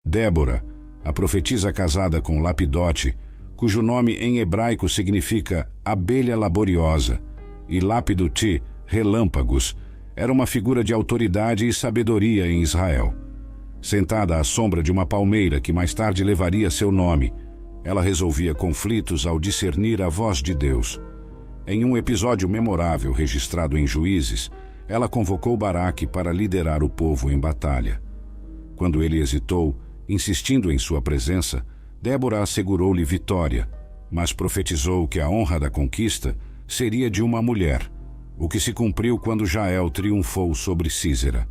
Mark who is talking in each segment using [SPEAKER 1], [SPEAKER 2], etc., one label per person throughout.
[SPEAKER 1] Débora, a profetisa casada com Lapidote, cujo nome em hebraico significa abelha laboriosa, e Lapidoti, relâmpagos, era uma figura de autoridade e sabedoria em Israel. Sentada à sombra de uma palmeira que mais tarde levaria seu nome, ela resolvia conflitos ao discernir a voz de Deus. Em um episódio memorável registrado em Juízes, ela convocou Baraque para liderar o povo em batalha. Quando ele hesitou, insistindo em sua presença, Débora assegurou-lhe vitória, mas profetizou que a honra da conquista seria de uma mulher, o que se cumpriu quando Jael triunfou sobre Sísera.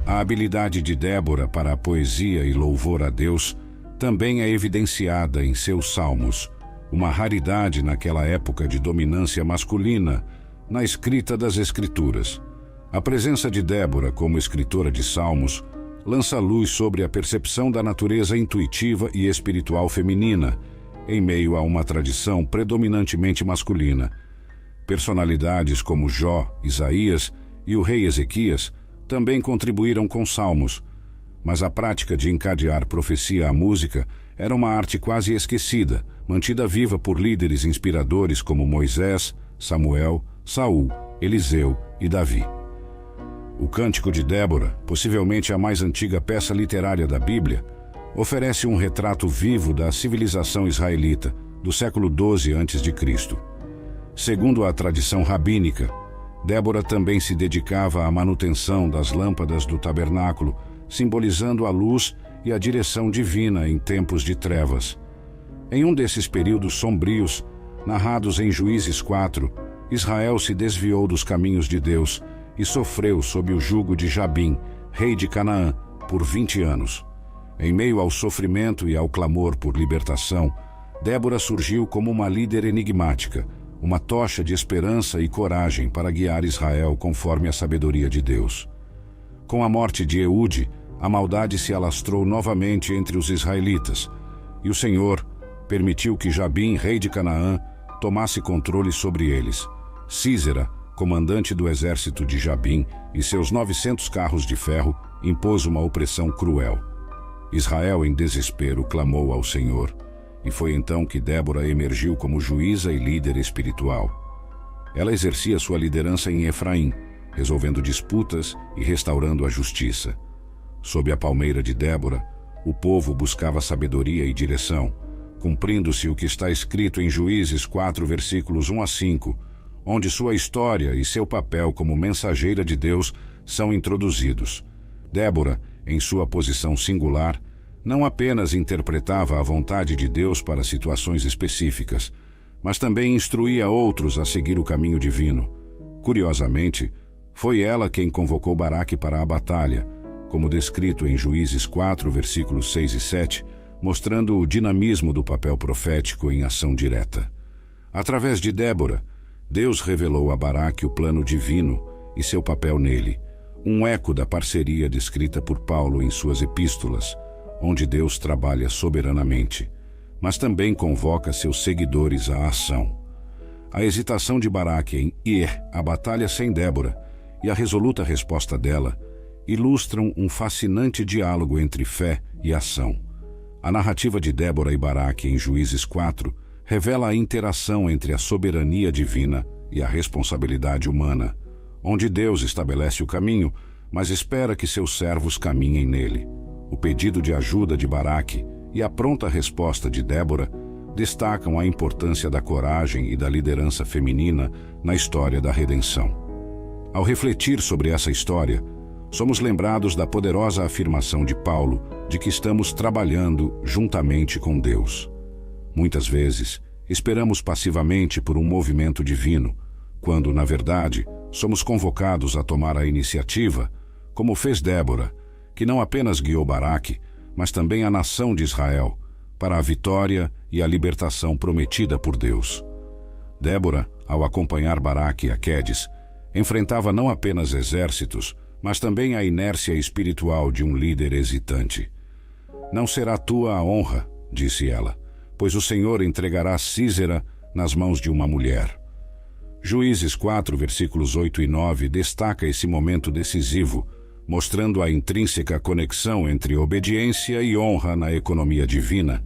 [SPEAKER 1] A habilidade de Débora para a poesia e louvor a Deus também é evidenciada em seus salmos, uma raridade naquela época de dominância masculina na escrita das Escrituras. A presença de Débora como escritora de salmos lança luz sobre a percepção da natureza intuitiva e espiritual feminina, em meio a uma tradição predominantemente masculina. Personalidades como Jó, Isaías e o rei Ezequias também contribuíram com salmos, mas a prática de encadear profecia à música era uma arte quase esquecida, mantida viva por líderes inspiradores como Moisés, Samuel, Saul, Eliseu e Davi. O Cântico de Débora, possivelmente a mais antiga peça literária da Bíblia, oferece um retrato vivo da civilização israelita do século XII a.C. Segundo a tradição rabínica, Débora também se dedicava à manutenção das lâmpadas do tabernáculo, simbolizando a luz e a direção divina em tempos de trevas. Em um desses períodos sombrios, narrados em Juízes 4, Israel se desviou dos caminhos de Deus e sofreu sob o jugo de Jabim, rei de Canaã, por 20 anos. Em meio ao sofrimento e ao clamor por libertação, Débora surgiu como uma líder enigmática, uma tocha de esperança e coragem para guiar Israel conforme a sabedoria de Deus. Com a morte de Eude, a maldade se alastrou novamente entre os israelitas, e o Senhor permitiu que Jabim, rei de Canaã, tomasse controle sobre eles. Sísera, comandante do exército de Jabim e seus 900 carros de ferro, impôs uma opressão cruel. Israel, em desespero, clamou ao Senhor, e foi então que Débora emergiu como juíza e líder espiritual. Ela exercia sua liderança em Efraim, resolvendo disputas e restaurando a justiça. Sob a palmeira de Débora, o povo buscava sabedoria e direção, cumprindo-se o que está escrito em Juízes 4, versículos 1 a 5, onde sua história e seu papel como mensageira de Deus são introduzidos. Débora, em sua posição singular, não apenas interpretava a vontade de Deus para situações específicas, mas também instruía outros a seguir o caminho divino. Curiosamente, foi ela quem convocou Baraque para a batalha, como descrito em Juízes 4, versículos 6 e 7, mostrando o dinamismo do papel profético em ação direta. Através de Débora, Deus revelou a Baraque o plano divino e seu papel nele, um eco da parceria descrita por Paulo em suas epístolas, onde Deus trabalha soberanamente, mas também convoca seus seguidores à ação. A hesitação de Baraque em ir à batalha sem Débora e a resoluta resposta dela ilustram um fascinante diálogo entre fé e ação. A narrativa de Débora e Baraque em Juízes 4 revela a interação entre a soberania divina e a responsabilidade humana, onde Deus estabelece o caminho, mas espera que seus servos caminhem nele. O pedido de ajuda de Baraque e a pronta resposta de Débora destacam a importância da coragem e da liderança feminina na história da redenção. Ao refletir sobre essa história, somos lembrados da poderosa afirmação de Paulo de que estamos trabalhando juntamente com Deus. Muitas vezes, esperamos passivamente por um movimento divino, quando, na verdade, somos convocados a tomar a iniciativa, como fez Débora, que não apenas guiou Baraque, mas também a nação de Israel, para a vitória e a libertação prometida por Deus. Débora, ao acompanhar Baraque a Quedes, enfrentava não apenas exércitos, mas também a inércia espiritual de um líder hesitante. Não será tua a honra, disse ela, pois o Senhor entregará Sísera nas mãos de uma mulher. Juízes 4, versículos 8 e 9 destaca esse momento decisivo, mostrando a intrínseca conexão entre obediência e honra na economia divina.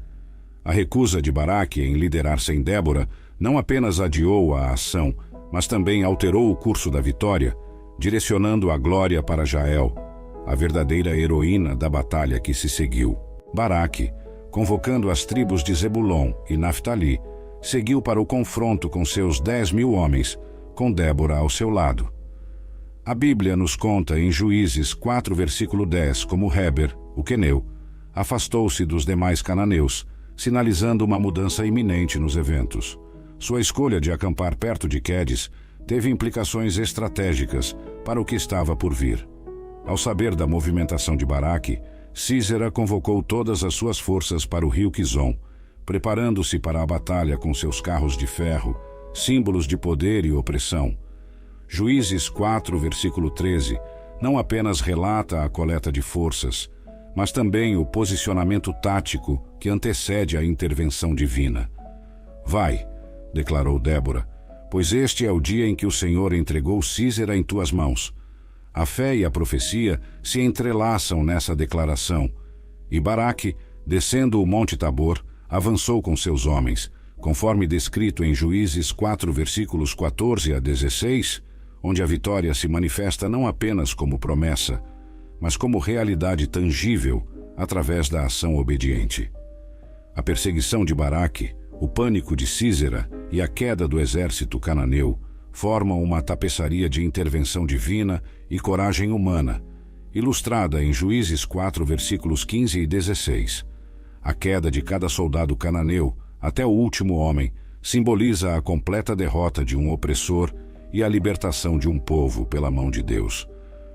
[SPEAKER 1] A recusa de Baraque em liderar sem Débora não apenas adiou a ação, mas também alterou o curso da vitória, direcionando a glória para Jael, a verdadeira heroína da batalha que se seguiu. Baraque, convocando as tribos de Zebulon e Naftali, seguiu para o confronto com seus 10.000 homens, com Débora ao seu lado. A Bíblia nos conta em Juízes 4, versículo 10, como Heber, o queneu, afastou-se dos demais cananeus, sinalizando uma mudança iminente nos eventos. Sua escolha de acampar perto de Quedes teve implicações estratégicas para o que estava por vir. Ao saber da movimentação de Baraque, Sísera convocou todas as suas forças para o rio Quizon, preparando-se para a batalha com seus carros de ferro, símbolos de poder e opressão. Juízes 4, versículo 13, não apenas relata a coleta de forças, mas também o posicionamento tático que antecede a intervenção divina. Vai, declarou Débora, pois este é o dia em que o Senhor entregou Sísera em tuas mãos. A fé e a profecia se entrelaçam nessa declaração, e Baraque, descendo o Monte Tabor, avançou com seus homens, conforme descrito em Juízes 4, versículos 14 a 16, onde a vitória se manifesta não apenas como promessa, mas como realidade tangível através da ação obediente. A perseguição de Baraque, o pânico de Sísera e a queda do exército cananeu formam uma tapeçaria de intervenção divina e coragem humana, ilustrada em Juízes 4, versículos 15 e 16. A queda de cada soldado cananeu, até o último homem, simboliza a completa derrota de um opressor e a libertação de um povo pela mão de Deus.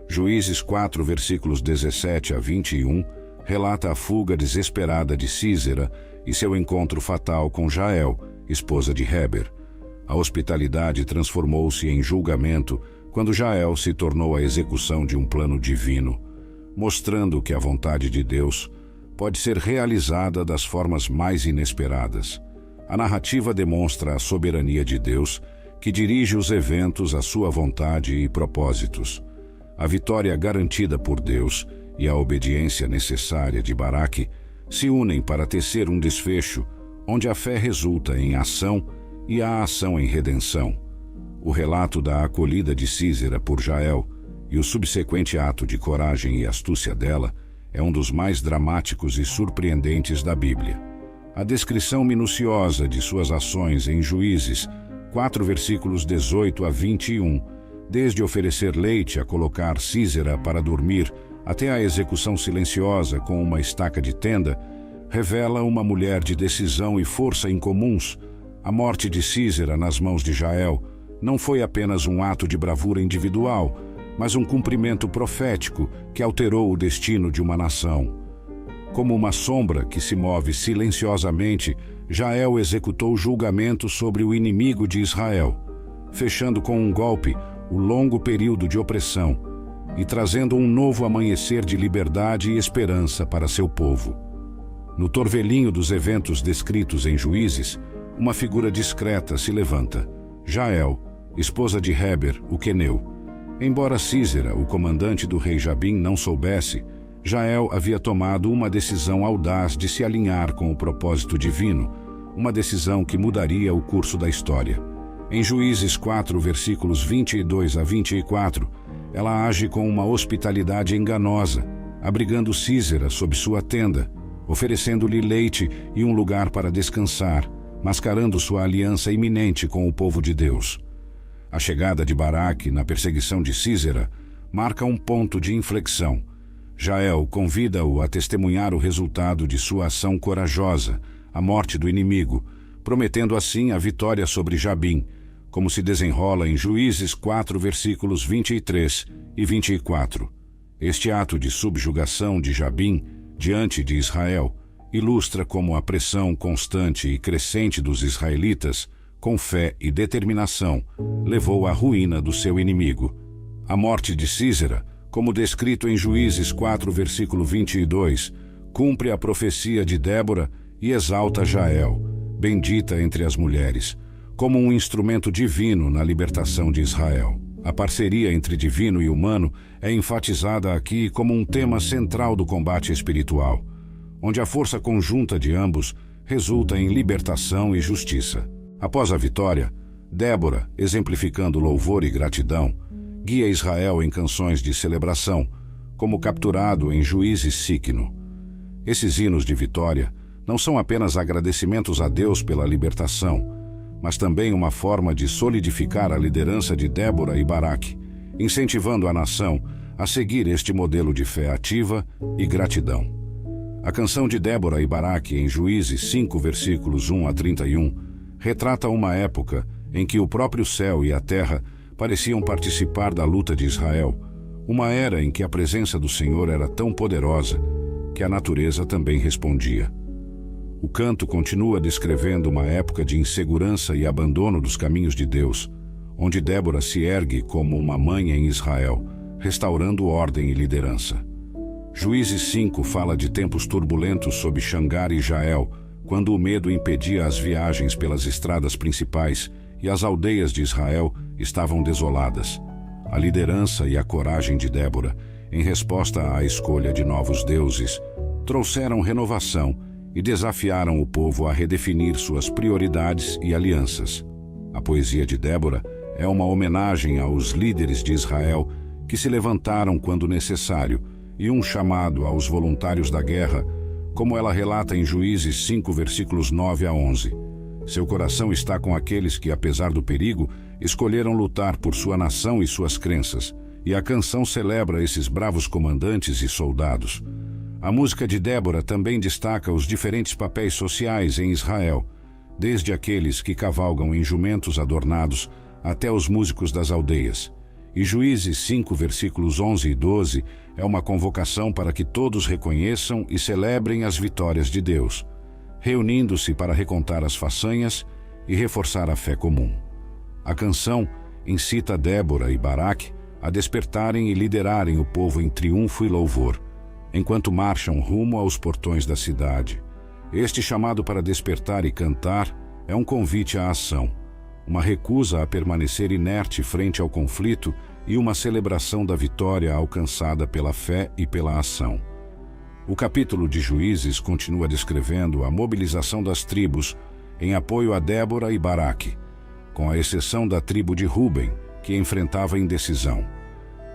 [SPEAKER 1] Juízes 4, versículos 17 a 21, relata a fuga desesperada de Sísera e seu encontro fatal com Jael, esposa de Heber. A hospitalidade transformou-se em julgamento quando Jael se tornou a execução de um plano divino, mostrando que a vontade de Deus pode ser realizada das formas mais inesperadas. A narrativa demonstra a soberania de Deus, que dirige os eventos à sua vontade e propósitos. A vitória garantida por Deus e a obediência necessária de Baraque se unem para tecer um desfecho onde a fé resulta em ação e a ação em redenção. O relato da acolhida de Sísera por Jael e o subsequente ato de coragem e astúcia dela é um dos mais dramáticos e surpreendentes da Bíblia. A descrição minuciosa de suas ações em Juízes 4, versículos 18 a 21, desde oferecer leite a colocar Sísera para dormir até a execução silenciosa com uma estaca de tenda, revela uma mulher de decisão e força incomuns. A morte de Sísera nas mãos de Jael não foi apenas um ato de bravura individual, mas um cumprimento profético que alterou o destino de uma nação. Como uma sombra que se move silenciosamente, Jael executou julgamento sobre o inimigo de Israel, fechando com um golpe o longo período de opressão e trazendo um novo amanhecer de liberdade e esperança para seu povo. No torvelinho dos eventos descritos em Juízes, uma figura discreta se levanta, Jael, esposa de Heber, o queneu. Embora Sísera, o comandante do rei Jabim, não soubesse, Jael havia tomado uma decisão audaz de se alinhar com o propósito divino, uma decisão que mudaria o curso da história. Em Juízes 4, versículos 22 a 24, ela age com uma hospitalidade enganosa, abrigando Sísera sob sua tenda, oferecendo-lhe leite e um lugar para descansar, mascarando sua aliança iminente com o povo de Deus. A chegada de Baraque na perseguição de Sísera marca um ponto de inflexão. Jael convida-o a testemunhar o resultado de sua ação corajosa, a morte do inimigo, prometendo assim a vitória sobre Jabim, como se desenrola em Juízes 4, versículos 23 e 24. Este ato de subjugação de Jabim diante de Israel ilustra como a pressão constante e crescente dos israelitas, com fé e determinação, levou à ruína do seu inimigo. A morte de Sísera, como descrito em Juízes 4, versículo 22, cumpre a profecia de Débora e exalta Jael, bendita entre as mulheres, como um instrumento divino na libertação de Israel. A parceria entre divino e humano é enfatizada aqui como um tema central do combate espiritual, onde a força conjunta de ambos resulta em libertação e justiça. Após a vitória, Débora, exemplificando louvor e gratidão, guia Israel em canções de celebração, como capturado em Juízes Síquino. Esses hinos de vitória não são apenas agradecimentos a Deus pela libertação, mas também uma forma de solidificar a liderança de Débora e Baraque, incentivando a nação a seguir este modelo de fé ativa e gratidão. A canção de Débora e Baraque em Juízes 5, versículos 1 a 31, retrata uma época em que o próprio céu e a terra pareciam participar da luta de Israel, uma era em que a presença do Senhor era tão poderosa que a natureza também respondia. O canto continua descrevendo uma época de insegurança e abandono dos caminhos de Deus, onde Débora se ergue como uma mãe em Israel, restaurando ordem e liderança. Juízes 5 fala de tempos turbulentos sob Xangar e Jael, quando o medo impedia as viagens pelas estradas principais e as aldeias de Israel estavam desoladas. A liderança e a coragem de Débora, em resposta à escolha de novos deuses, trouxeram renovação e desafiaram o povo a redefinir suas prioridades e alianças. A poesia de Débora é uma homenagem aos líderes de Israel que se levantaram quando necessário e um chamado aos voluntários da guerra, como ela relata em Juízes 5, versículos 9 a 11. Seu coração está com aqueles que, apesar do perigo, escolheram lutar por sua nação e suas crenças, e a canção celebra esses bravos comandantes e soldados. A música de Débora também destaca os diferentes papéis sociais em Israel, desde aqueles que cavalgam em jumentos adornados até os músicos das aldeias. E Juízes 5, versículos 11 e 12 é uma convocação para que todos reconheçam e celebrem as vitórias de Deus, reunindo-se para recontar as façanhas e reforçar a fé comum. A canção incita Débora e Baraque a despertarem e liderarem o povo em triunfo e louvor, enquanto marcham rumo aos portões da cidade. Este chamado para despertar e cantar é um convite à ação, uma recusa a permanecer inerte frente ao conflito e uma celebração da vitória alcançada pela fé e pela ação. O capítulo de Juízes continua descrevendo a mobilização das tribos em apoio a Débora e Baraque, com a exceção da tribo de Ruben, que enfrentava indecisão.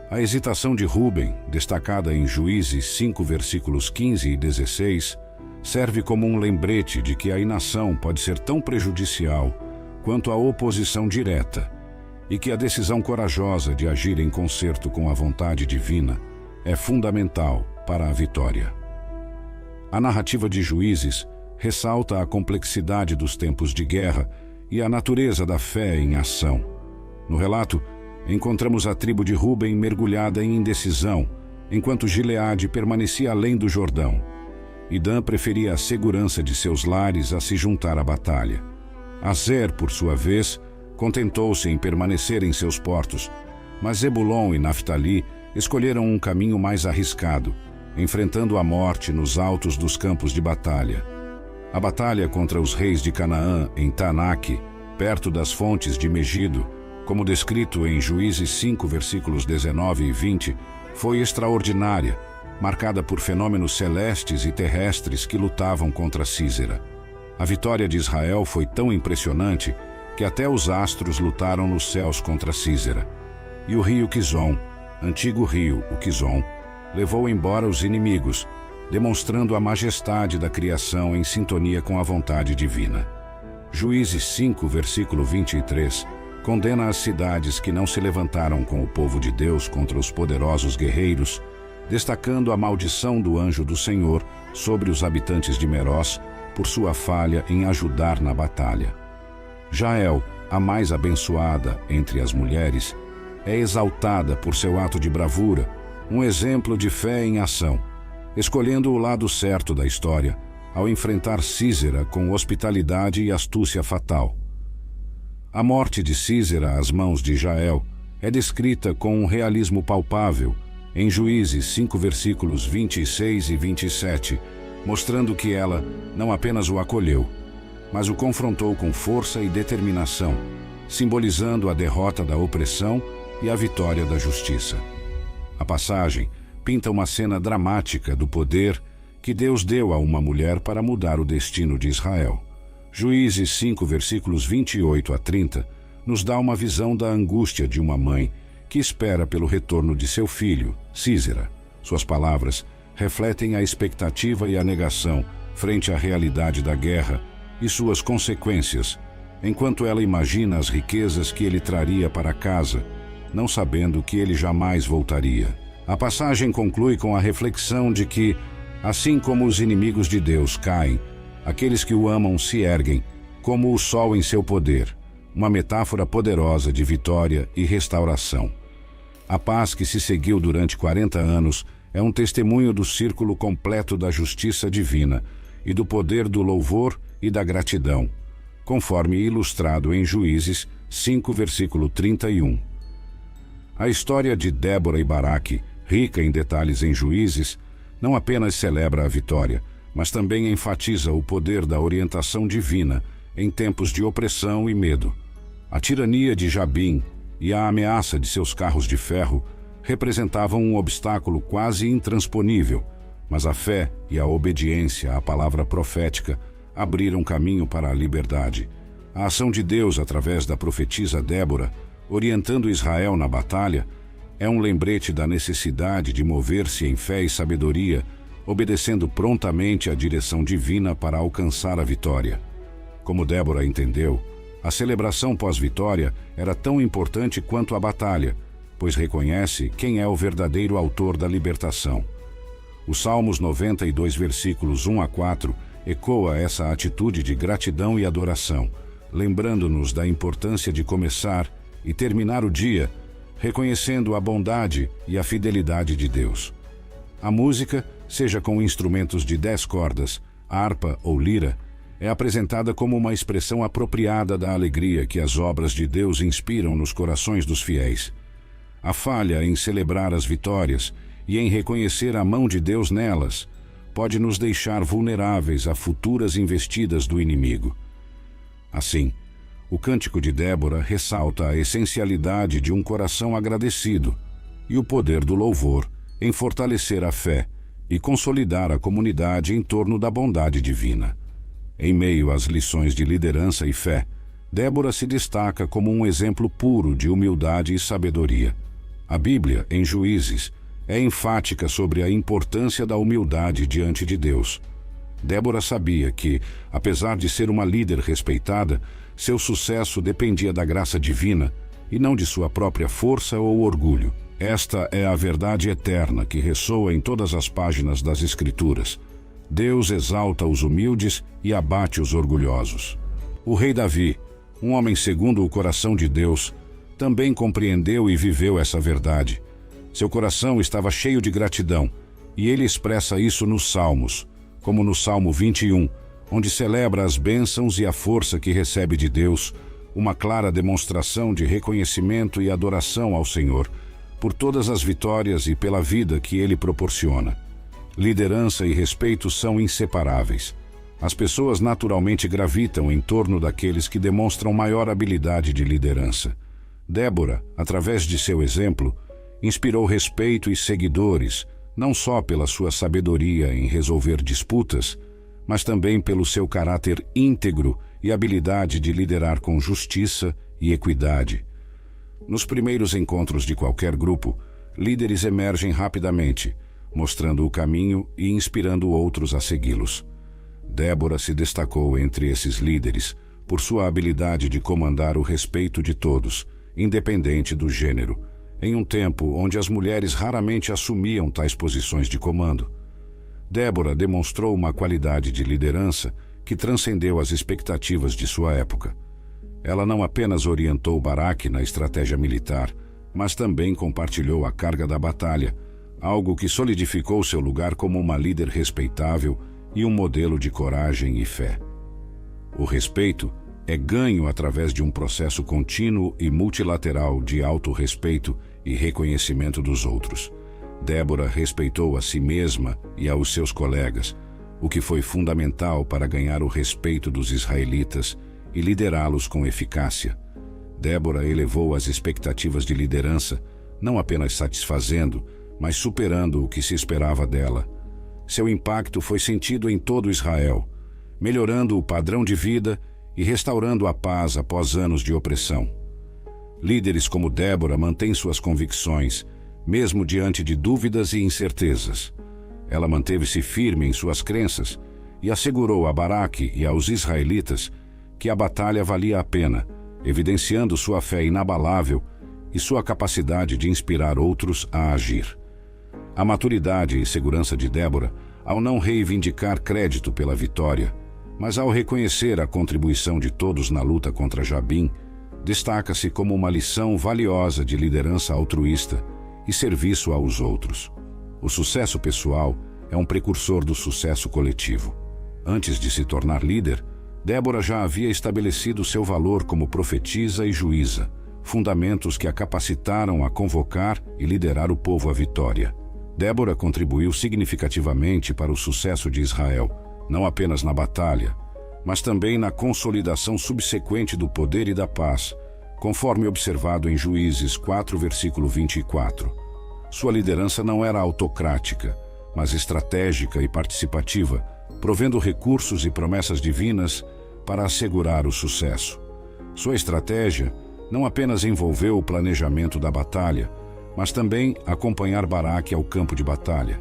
[SPEAKER 1] A hesitação de Ruben, destacada em Juízes 5, versículos 15 e 16, serve como um lembrete de que a inação pode ser tão prejudicial quanto a oposição direta, e que a decisão corajosa de agir em concerto com a vontade divina é fundamental para a vitória. A narrativa de Juízes ressalta a complexidade dos tempos de guerra e a natureza da fé em ação. No relato, encontramos a tribo de Ruben mergulhada em indecisão, enquanto Gileade permanecia além do Jordão. E Dan preferia a segurança de seus lares a se juntar à batalha. Aser, por sua vez, contentou-se em permanecer em seus portos, mas Zebulon e Naftali escolheram um caminho mais arriscado, enfrentando a morte nos altos dos campos de batalha. A batalha contra os reis de Canaã em Taanaque, perto das fontes de Megido, como descrito em Juízes 5, versículos 19 e 20, foi extraordinária, marcada por fenômenos celestes e terrestres que lutavam contra Sísera. A vitória de Israel foi tão impressionante que até os astros lutaram nos céus contra Sísera. E o rio Quizon, antigo rio, o Quizon, levou embora os inimigos, demonstrando a majestade da criação em sintonia com a vontade divina. Juízes 5, versículo 23, condena as cidades que não se levantaram com o povo de Deus contra os poderosos guerreiros, destacando a maldição do anjo do Senhor sobre os habitantes de Merós por sua falha em ajudar na batalha. Jael, a mais abençoada entre as mulheres, é exaltada por seu ato de bravura, um exemplo de fé em ação, escolhendo o lado certo da história ao enfrentar Sísera com hospitalidade e astúcia fatal. A morte de Sísera às mãos de Jael é descrita com um realismo palpável em Juízes 5, versículos 26 e 27, mostrando que ela não apenas o acolheu, mas o confrontou com força e determinação, simbolizando a derrota da opressão e a vitória da justiça. A passagem pinta uma cena dramática do poder que Deus deu a uma mulher para mudar o destino de Israel. Juízes 5, versículos 28 a 30, nos dá uma visão da angústia de uma mãe que espera pelo retorno de seu filho, Sísera. Suas palavras refletem a expectativa e a negação frente à realidade da guerra e suas consequências, enquanto ela imagina as riquezas que ele traria para casa, não sabendo que ele jamais voltaria. A passagem conclui com a reflexão de que, assim como os inimigos de Deus caem, aqueles que o amam se erguem, como o sol em seu poder, uma metáfora poderosa de vitória e restauração. A paz que se seguiu durante 40 anos é um testemunho do círculo completo da justiça divina e do poder do louvor e da gratidão, conforme ilustrado em Juízes 5, versículo 31. A história de Débora e Baraque, rica em detalhes em Juízes, não apenas celebra a vitória, mas também enfatiza o poder da orientação divina em tempos de opressão e medo. A tirania de Jabim e a ameaça de seus carros de ferro representavam um obstáculo quase intransponível, mas a fé e a obediência à palavra profética abriram caminho para a liberdade. A ação de Deus através da profetisa Débora, orientando Israel na batalha, é um lembrete da necessidade de mover-se em fé e sabedoria, obedecendo prontamente à direção divina para alcançar a vitória. Como Débora entendeu, a celebração pós-vitória era tão importante quanto a batalha, pois reconhece quem é o verdadeiro autor da libertação. Os Salmos 92, versículos 1 a 4, ecoa essa atitude de gratidão e adoração, lembrando-nos da importância de começar e terminar o dia reconhecendo a bondade e a fidelidade de Deus. A música, seja com instrumentos de 10 cordas, harpa ou lira, é apresentada como uma expressão apropriada da alegria que as obras de Deus inspiram nos corações dos fiéis. A falha em celebrar as vitórias e em reconhecer a mão de Deus nelas pode nos deixar vulneráveis a futuras investidas do inimigo. Assim, o Cântico de Débora ressalta a essencialidade de um coração agradecido e o poder do louvor em fortalecer a fé e consolidar a comunidade em torno da bondade divina. Em meio às lições de liderança e fé, Débora se destaca como um exemplo puro de humildade e sabedoria. A Bíblia, em Juízes, é enfática sobre a importância da humildade diante de Deus. Débora sabia que, apesar de ser uma líder respeitada, seu sucesso dependia da graça divina e não de sua própria força ou orgulho. Esta é a verdade eterna que ressoa em todas as páginas das Escrituras. Deus exalta os humildes e abate os orgulhosos. O rei Davi, um homem segundo o coração de Deus, também compreendeu e viveu essa verdade. Seu coração estava cheio de gratidão, e ele expressa isso nos Salmos, como no Salmo 21, onde celebra as bênçãos e a força que recebe de Deus, uma clara demonstração de reconhecimento e adoração ao Senhor, por todas as vitórias e pela vida que ele proporciona. Liderança e respeito são inseparáveis. As pessoas naturalmente gravitam em torno daqueles que demonstram maior habilidade de liderança. Débora, através de seu exemplo, inspirou respeito e seguidores, não só pela sua sabedoria em resolver disputas, mas também pelo seu caráter íntegro e habilidade de liderar com justiça e equidade. Nos primeiros encontros de qualquer grupo, líderes emergem rapidamente, mostrando o caminho e inspirando outros a segui-los. Débora se destacou entre esses líderes por sua habilidade de comandar o respeito de todos, independente do gênero, em um tempo onde as mulheres raramente assumiam tais posições de comando. Débora demonstrou uma qualidade de liderança que transcendeu as expectativas de sua época. Ela não apenas orientou Baraque na estratégia militar, mas também compartilhou a carga da batalha, algo que solidificou seu lugar como uma líder respeitável e um modelo de coragem e fé. O respeito é ganho através de um processo contínuo e multilateral de autorrespeito e reconhecimento dos outros. Débora respeitou a si mesma e aos seus colegas, o que foi fundamental para ganhar o respeito dos israelitas e liderá-los com eficácia. Débora elevou as expectativas de liderança, não apenas satisfazendo, mas superando o que se esperava dela. Seu impacto foi sentido em todo Israel, melhorando o padrão de vida e restaurando a paz após anos de opressão. Líderes como Débora mantêm suas convicções, mesmo diante de dúvidas e incertezas. Ela manteve-se firme em suas crenças e assegurou a Baraque e aos israelitas que a batalha valia a pena, evidenciando sua fé inabalável e sua capacidade de inspirar outros a agir. A maturidade e segurança de Débora, ao não reivindicar crédito pela vitória, mas ao reconhecer a contribuição de todos na luta contra Jabim, destaca-se como uma lição valiosa de liderança altruísta e serviço aos outros. O sucesso pessoal é um precursor do sucesso coletivo. Antes de se tornar líder, Débora já havia estabelecido seu valor como profetisa e juíza, fundamentos que a capacitaram a convocar e liderar o povo à vitória. Débora contribuiu significativamente para o sucesso de Israel, não apenas na batalha, mas também na consolidação subsequente do poder e da paz, conforme observado em Juízes 4, versículo 24. Sua liderança não era autocrática, mas estratégica e participativa, provendo recursos e promessas divinas para assegurar o sucesso. Sua estratégia não apenas envolveu o planejamento da batalha, mas também acompanhar Baraque ao campo de batalha,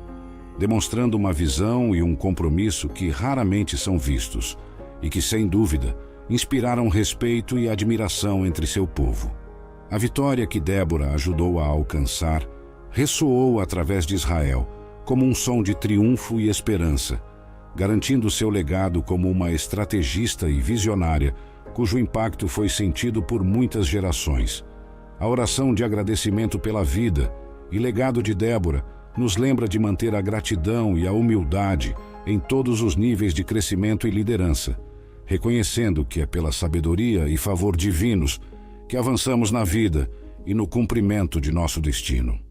[SPEAKER 1] demonstrando uma visão e um compromisso que raramente são vistos e que, sem dúvida, inspiraram respeito e admiração entre seu povo. A vitória que Débora ajudou a alcançar ressoou através de Israel como um som de triunfo e esperança, garantindo seu legado como uma estrategista e visionária cujo impacto foi sentido por muitas gerações. A oração de agradecimento pela vida e legado de Débora nos lembra de manter a gratidão e a humildade em todos os níveis de crescimento e liderança, reconhecendo que é pela sabedoria e favor divinos que avançamos na vida e no cumprimento de nosso destino.